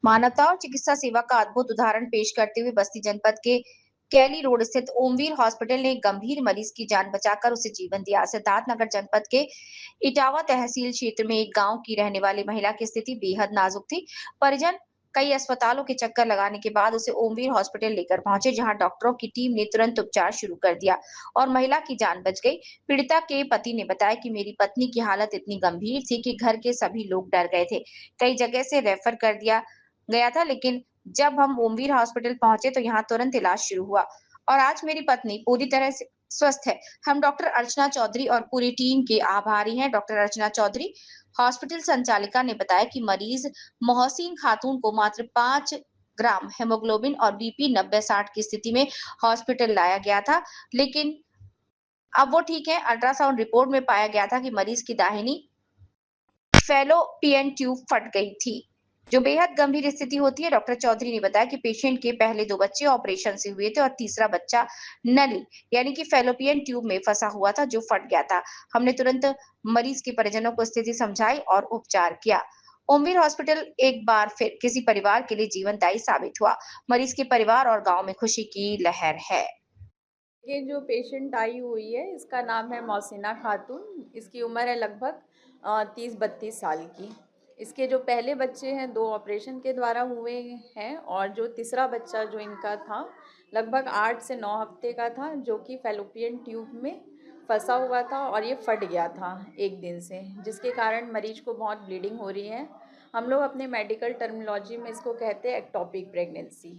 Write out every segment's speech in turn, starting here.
मानवता और चिकित्सा सेवा का अद्भुत उदाहरण पेश करते हुए बस्ती जनपद के कैली रोड स्थित ओमवीर हॉस्पिटल ने एक गंभीर मरीज की जान बचाकर उसे जीवन दिया। सिद्धार्थनगर जनपद के इटावा तहसील क्षेत्र में एक गांव की रहने वाली महिला की स्थिति बेहद नाजुक थी। परिजन कई अस्पतालों के चक्कर लगाने के बाद उसे ओमवीर हॉस्पिटल लेकर पहुंचे, जहां डॉक्टरों की टीम ने तुरंत उपचार शुरू कर दिया और महिला की जान बच गई। पीड़िता के पति ने बताया कि मेरी पत्नी की हालत इतनी गंभीर थी कि घर के सभी लोग डर गए थे। कई जगह से रेफर कर दिया गया था, लेकिन जब हम ओमवीर हॉस्पिटल पहुंचे तो यहाँ तुरंत इलाज शुरू हुआ और आज मेरी पत्नी पूरी तरह से स्वस्थ है। हम डॉक्टर अर्चना चौधरी और पूरी टीम के आभारी हैं। डॉक्टर अर्चना चौधरी, हॉस्पिटल संचालिका, ने बताया कि मरीज मोहसिन खातून को मात्र 5 ग्राम हेमोग्लोबिन और बीपी 90-60 की स्थिति में हॉस्पिटल लाया गया था, लेकिन अब वो ठीक है। अल्ट्रासाउंड रिपोर्ट में पाया गया था कि मरीज की दाहिनी फैलोपियन ट्यूब फट गई थी, जो बेहद गंभीर स्थिति होती है। डॉक्टर चौधरी ने बताया कि पेशेंट के पहले 2 बच्चे ऑपरेशन से हुए थे और तीसरा बच्चा नली यानी कि फैलोपियन ट्यूब में फंसा हुआ था, जो फट गया था। हमने तुरंत मरीज के परिजनों को स्थिति समझाई और उपचार किया। ओमवीर हॉस्पिटल एक बार फिर किसी परिवार के लिए जीवनदायी साबित हुआ। मरीज के परिवार और गांव में खुशी की लहर है। ये जो पेशेंट आई हुई है इसका नाम है मोहसिना खातून। इसकी उम्र है लगभग 30-32 साल की। इसके जो पहले बच्चे हैं 2 ऑपरेशन के द्वारा हुए हैं और जो तीसरा बच्चा जो इनका था लगभग 8 से 9 हफ्ते का था, जो कि फैलोपियन ट्यूब में फंसा हुआ था और ये फट गया था एक दिन से, जिसके कारण मरीज को बहुत ब्लीडिंग हो रही है। हम लोग अपने मेडिकल टर्मिनोलॉजी में इसको कहते हैं एक्टोपिक प्रेगनेंसी।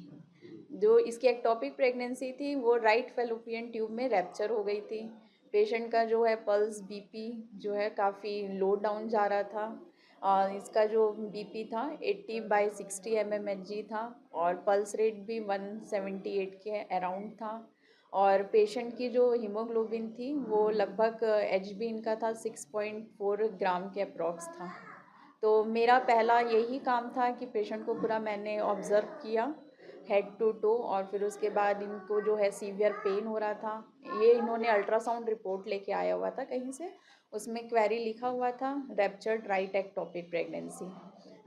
जो इसकी एक्टोपिक प्रेगनेंसी थी वो राइट फैलोपियन ट्यूब में रैप्चर हो गई थी। पेशेंट का जो है पल्स बीपी जो है काफ़ी लो डाउन जा रहा था। इसका जो बीपी था 80/60 mmHg था और पल्स रेट भी 178 के अराउंड था। और पेशेंट की जो हीमोग्लोबिन थी वो लगभग एचबी इनका था 6.4 ग्राम के अप्रॉक्स था। तो मेरा पहला यही काम था कि पेशेंट को पूरा मैंने ऑब्ज़र्व किया हेड टू टो, और फिर उसके बाद इनको जो है सीवियर पेन हो रहा था। ये इन्होंने अल्ट्रासाउंड रिपोर्ट लेके आया हुआ था कहीं से, उसमें क्वेरी लिखा हुआ था रैप्चर्ड राइट एक्टोपिक प्रेगनेंसी।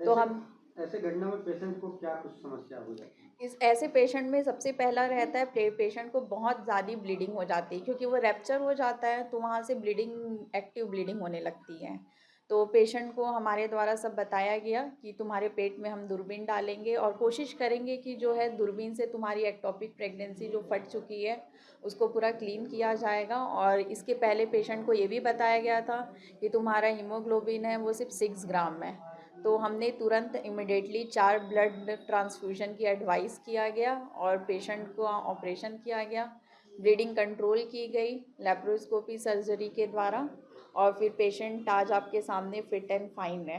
तो हम ऐसे घटना में पेशेंट को क्या कुछ समस्या हो जाती है? इस ऐसे पेशेंट में सबसे पहला रहता है पेशेंट को बहुत ज़्यादा ब्लीडिंग हो जाती है, क्योंकि वो रैप्चर हो जाता है तो वहाँ से ब्लीडिंग एक्टिव ब्लीडिंग होने लगती है। तो पेशेंट को हमारे द्वारा सब बताया गया कि तुम्हारे पेट में हम दूरबीन डालेंगे और कोशिश करेंगे कि जो है दूरबीन से तुम्हारी एक्टोपिक प्रेगनेंसी जो फट चुकी है उसको पूरा क्लीन किया जाएगा। और इसके पहले पेशेंट को ये भी बताया गया था कि तुम्हारा हीमोग्लोबिन है वो सिर्फ 6 ग्राम है। तो हमने तुरंत इमिडिएटली 4 ब्लड ट्रांसफ्यूजन की एडवाइस किया गया और पेशेंट को ऑपरेशन किया गया। ब्लीडिंग कंट्रोल की गई लेप्रोस्कोपी सर्जरी के द्वारा और फिर पेशेंट आज आपके सामने फिट एंड फाइन है।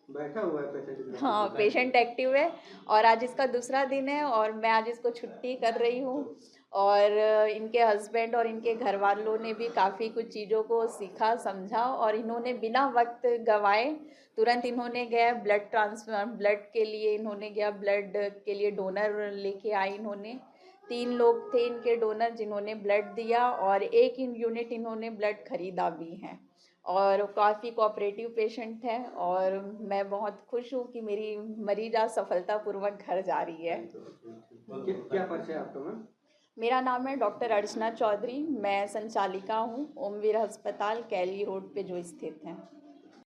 बैठा हुआ है पेशेंट? हाँ, पेशेंट एक्टिव है और आज इसका दूसरा दिन है और मैं आज इसको छुट्टी कर रही हूँ। और इनके हस्बैंड और इनके घर वालों ने भी काफ़ी कुछ चीज़ों को सीखा समझा और इन्होंने बिना वक्त गंवाए तुरंत इन्होंने गया ब्लड के लिए, इन्होंने गया ब्लड के लिए डोनर लेके आए। इन्होंने 3 लोग थे इनके डोनर जिन्होंने ब्लड दिया और 1 यूनिट इन्होंने ब्लड खरीदा भी है और काफ़ी कोऑपरेटिव पेशेंट है और मैं बहुत खुश हूँ कि मेरी मरीज आज सफलतापूर्वक घर जा रही है। क्या परिचय आपका मैम? मेरा नाम है डॉक्टर अर्चना चौधरी। मैं संचालिका हूँ ओमवीर अस्पताल कैली रोड पे जो स्थित है।